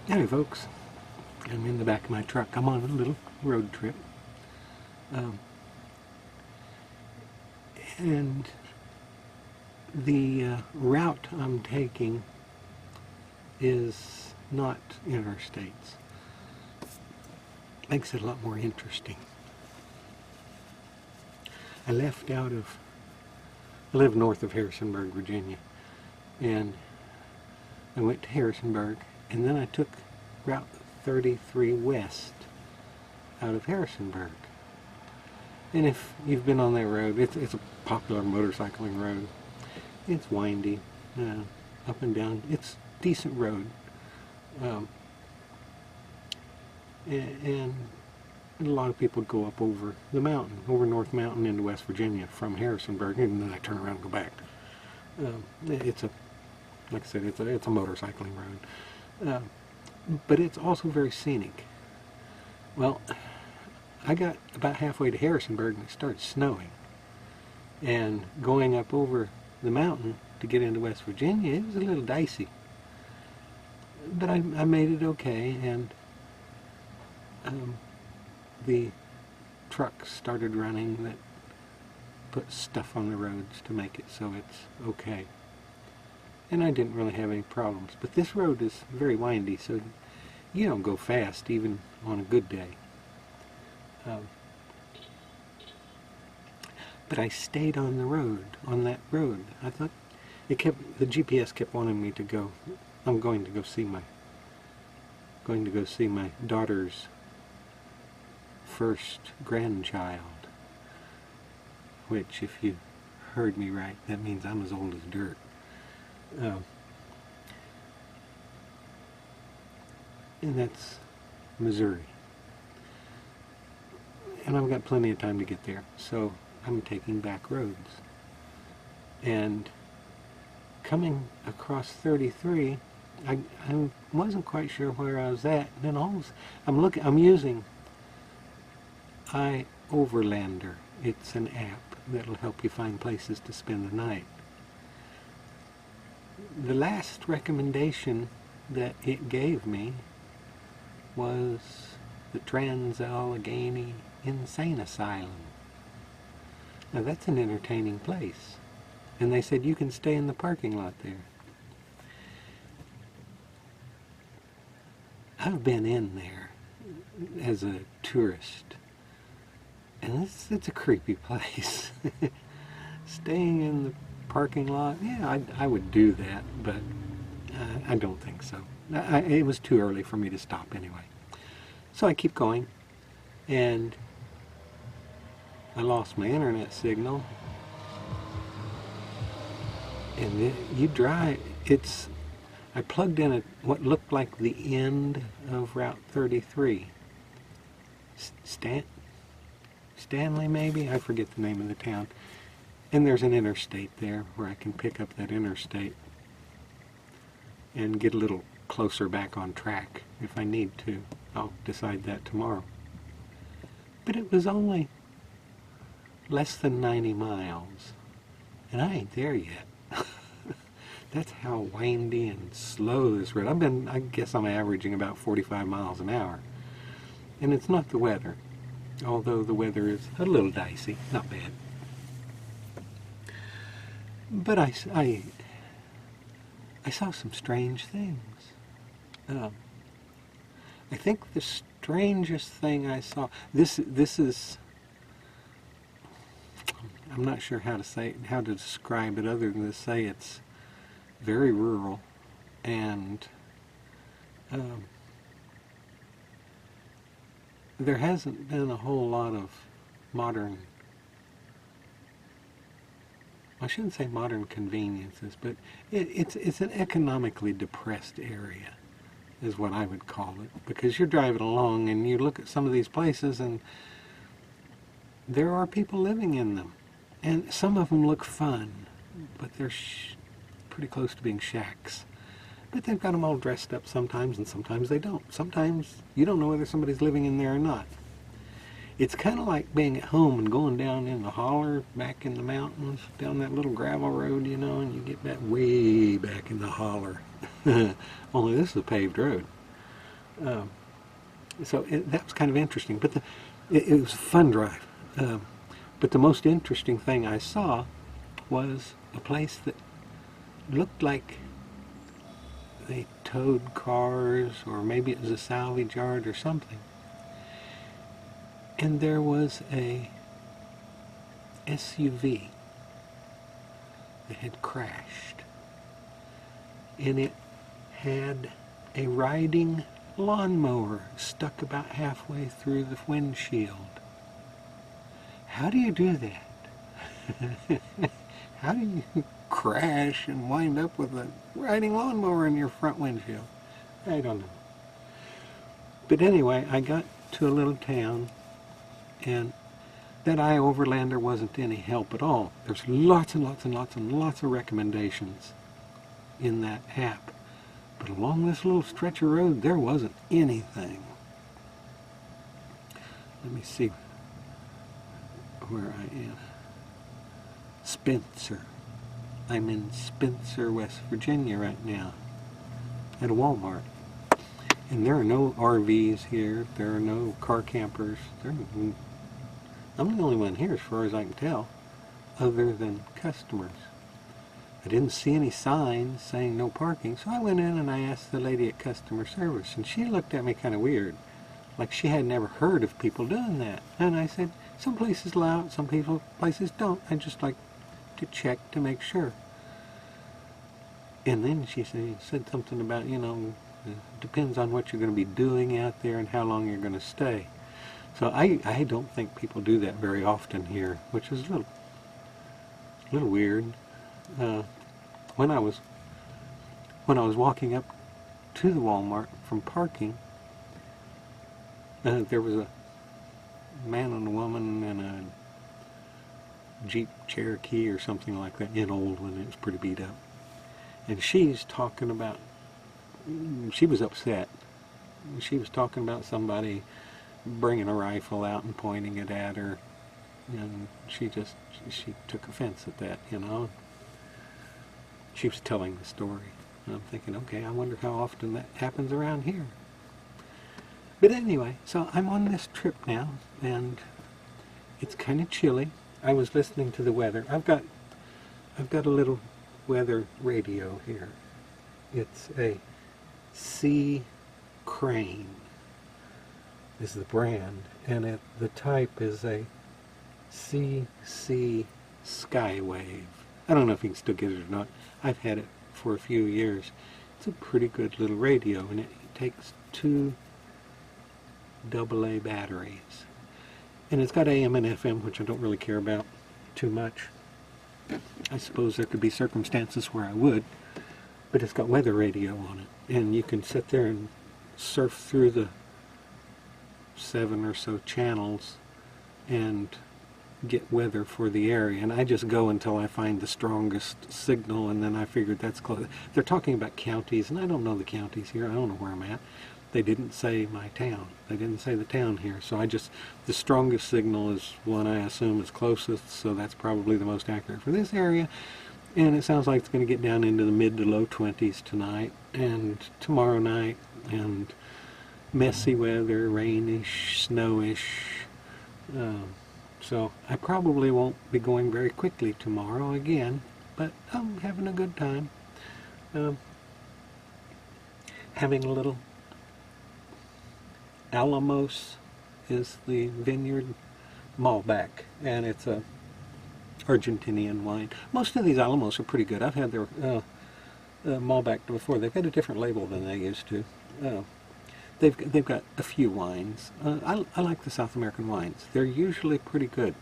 Howdy folks, I'm in the back of my truck. I'm on a little road trip. And the route I'm taking is not interstates. Makes it a lot more interesting. I live north of Harrisonburg, Virginia, and I went to Harrisonburg, and then I took Route 33 west out of Harrisonburg. And if you've been on that road, it's a popular motorcycling road. It's windy, up and down. It's a decent road. And a lot of people go up over the mountain, over North Mountain into West Virginia from Harrisonburg, and then I turn around and go back. Like I said, it's a motorcycling road. But it's also very scenic. Well, I got about halfway to Harrisonburg and it started snowing. And going up over the mountain to get into West Virginia, it was a little dicey. But I made it okay, and the trucks started running that put stuff on the roads to make it so it's okay. And I didn't really have any problems. But this road is very windy, so you don't go fast even on a good day. But I stayed on the road, on that road. I thought the GPS kept wanting me to go. I'm going to go see my daughter's first grandchild, which, if you heard me right, that means I'm as old as dirt. And that's Missouri. And I've got plenty of time to get there, so I'm taking back roads. And coming across 33, I wasn't quite sure where I was at. And then I'm using iOverlander. It's an app that'll help you find places to spend the night. The last recommendation that it gave me was the Trans-Allegheny Insane Asylum. Now that's an entertaining place. And they said you can stay in the parking lot there. I've been in there as a tourist, and it's a creepy place. Staying in the parking lot, yeah, I would do that, but I don't think so. It was too early for me to stop anyway. So I keep going, and I lost my internet signal. And I plugged in what looked like the end of Route 33. Stanley, maybe? I forget the name of the town. And there's an interstate there where I can pick up that interstate and get a little closer back on track if I need to. I'll decide that tomorrow. But it was only less than 90 miles, and I ain't there yet. That's how windy and slow this road. I guess I'm averaging about 45 miles an hour. And it's not the weather, although the weather is a little dicey, not bad. But I saw some strange things. I think the strangest thing I saw, this is, I'm not sure how to describe it other than to say it's very rural, and there hasn't been a whole lot of modern, I shouldn't say modern conveniences, but it's an economically depressed area, is what I would call it, because you're driving along and you look at some of these places and there are people living in them, and some of them look fun, but they're pretty close to being shacks. But they've got them all dressed up sometimes, and sometimes they don't. Sometimes you don't know whether somebody's living in there or not. It's kind of like being at home and going down in the holler, back in the mountains, down that little gravel road, you know, and you get that way back in the holler. Only this is a paved road. So that was kind of interesting. But it was a fun drive. But the most interesting thing I saw was a place that looked like they towed cars, or maybe it was a salvage yard or something. And there was a SUV that had crashed. And it had a riding lawnmower stuck about halfway through the windshield. How do you do that? How do you crash and wind up with a riding lawnmower in your front windshield? I don't know. But anyway, I got to a little town, and that iOverlander wasn't any help at all. There's lots and lots and lots and lots of recommendations in that app. But along this little stretch of road, there wasn't anything. Let me see where I am. Spencer. I'm in Spencer, West Virginia right now, at a Walmart. And there are no RVs here. There are no car campers. I'm the only one here, as far as I can tell, other than customers. I didn't see any signs saying no parking, so I went in and I asked the lady at customer service, and she looked at me kind of weird, like she had never heard of people doing that. And I said, some places allow it, some places don't. I just like to check to make sure. And then she said something about, it depends on what you're going to be doing out there and how long you're going to stay. So I don't think people do that very often here, which is a little weird. When I was walking up to the Walmart from parking, there was a man and a woman in a Jeep Cherokee or something like that, an old one. It was pretty beat up, and she's talking about. She was upset. She was talking about somebody bringing a rifle out and pointing it at her, and she took offense at that, She was telling the story. And I'm thinking, okay, I wonder how often that happens around here. But anyway, so I'm on this trip now, and it's kind of chilly. I was listening to the weather. I've got a little weather radio here. It's a Sea Crane is the brand, and the type is a CC Skywave. I don't know if you can still get it or not. I've had it for a few years. It's a pretty good little radio, and it takes 2 AA batteries. And it's got AM and FM, which I don't really care about too much. I suppose there could be circumstances where I would, but it's got weather radio on it. And you can sit there and surf through the 7 or so channels and get weather for the area. And I just go until I find the strongest signal, and then I figured that's close. They're talking about counties, and I don't know the counties here. I don't know where I'm at. They didn't say my town. They didn't say the town here. So the strongest signal is one I assume is closest, so that's probably the most accurate for this area. And it sounds like it's going to get down into the mid to low 20s tonight and tomorrow night, and messy weather, rainish, snowish. So I probably won't be going very quickly tomorrow again, but I'm having a good time. Having a little Alamos is the vineyard Malbec, and it's a Argentinian wine. Most of these Alamos are pretty good. I've had their Malbec before. They've got a different label than they used to. They've got a few wines. I like the South American wines. They're usually pretty good,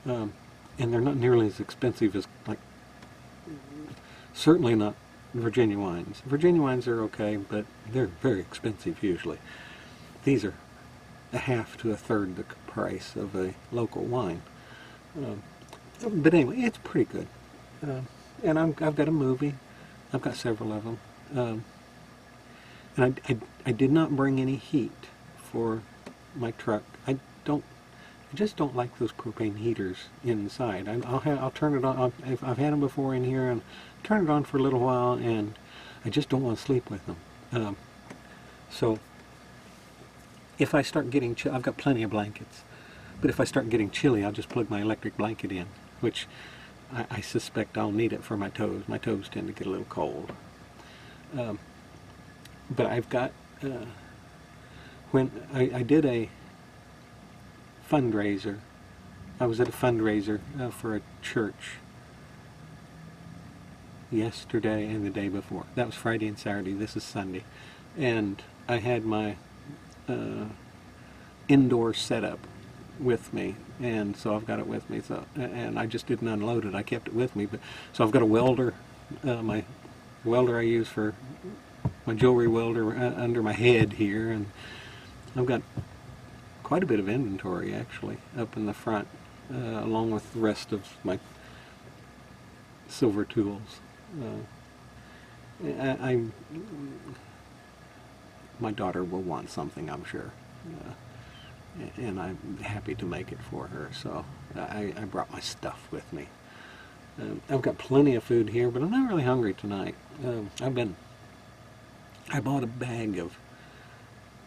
and they're not nearly as expensive as, certainly not Virginia wines. Virginia wines are okay, but they're very expensive usually. These are a half to a third the price of a local wine. But anyway, it's pretty good. And I've got a movie. I've got several of them. And I did not bring any heat for my truck. I just don't like those propane heaters inside. I'll turn it on. I've had them before in here, and turn it on for a little while, and I just don't want to sleep with them. So If I start getting chilly, I've got plenty of blankets, but if I start getting chilly, I'll just plug my electric blanket in, which I suspect I'll need it for my toes. My toes tend to get a little cold. But I've got, when I did a fundraiser, I was at a fundraiser for a church yesterday and the day before. That was Friday and Saturday. This is Sunday. And I had my indoor setup with me, and so I've got it with me. So, and I just didn't unload it. I kept it with me. But so I've got a welder, my welder I use for my jewelry welder under my head here, and I've got quite a bit of inventory actually up in the front, along with the rest of my silver tools. My daughter will want something, I'm sure, and I'm happy to make it for her, so I brought my stuff with me. I've got plenty of food here, but I'm not really hungry tonight. I bought a bag of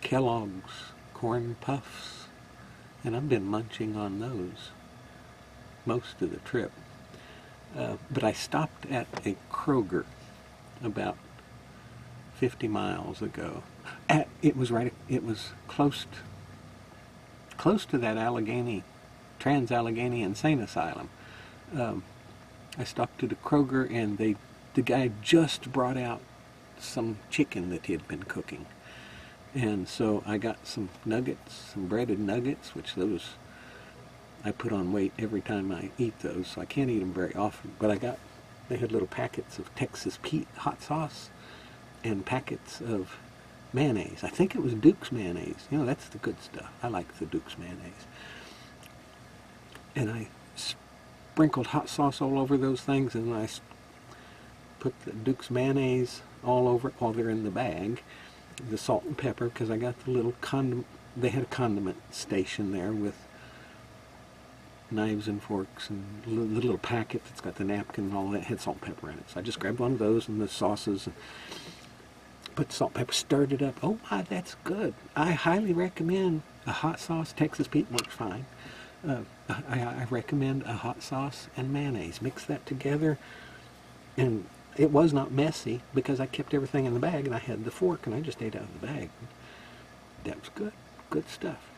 Kellogg's Corn Puffs, and I've been munching on those most of the trip. But I stopped at a Kroger about 50 miles ago. It was close to that Trans-Allegheny Insane Asylum. I stopped at a Kroger, and the guy just brought out some chicken that he had been cooking. And so I got some nuggets, some breaded nuggets, which those I put on weight every time I eat those, so I can't eat them very often. But they had little packets of Texas Pete hot sauce and packets of mayonnaise. I think it was Duke's mayonnaise. You know, that's the good stuff. I like the Duke's mayonnaise. And I sprinkled hot sauce all over those things, and I put the Duke's mayonnaise all over it while they're in the bag. The salt and pepper, because I got the little condiment. They had a condiment station there with knives and forks and the little packet that's got the napkin and all that had salt and pepper in it. So I just grabbed one of those and the sauces and put the salt and pepper, stirred it up. Oh my, that's good. I highly recommend a hot sauce. Texas Pete works fine. I recommend a hot sauce and mayonnaise. Mix that together, and it was not messy because I kept everything in the bag and I had the fork and I just ate out of the bag. That was good. Good stuff.